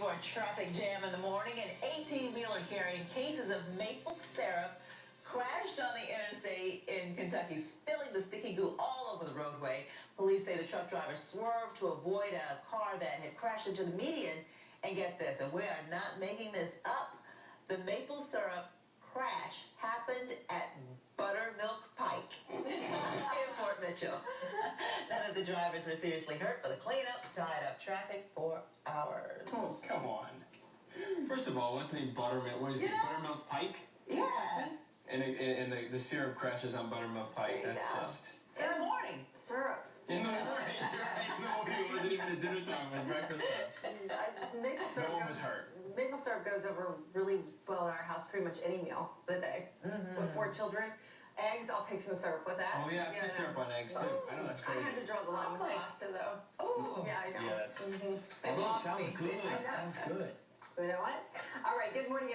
for a traffic jam in the morning. An 18-wheeler carrying cases of maple syrup crashed on the interstate in Kentucky, spilling the sticky goo all over the roadway. Police say the truck driver swerved to avoid a car that had crashed into the median. And get this, and we are not making this up, the maple syrup crash happened at Buttermilk Pike in Fort Mitchell. None of the drivers were seriously hurt, but the cleanup tied up traffic for hours. Oh, come on. First of all, what's the name Buttermilk? What is it? Buttermilk Pike? Yeah. And the syrup crashes on Buttermilk Pike. That's just... In the morning. Syrup. In the morning. You're right. In the morning. It wasn't even at dinner time. It was breakfast time. Maple syrup. No one was hurt. Maple syrup goes over really well in our house, pretty much any meal of the day. With 4 children. Eggs, I'll take some syrup with that. Oh, yeah, I put syrup on eggs, too. I know, that's crazy. I had to draw the line with pasta, though. Oh. Yeah, I know. Yeah, that's... They lost me. Sounds good. Sounds good. You know what? All right, good morning, everyone.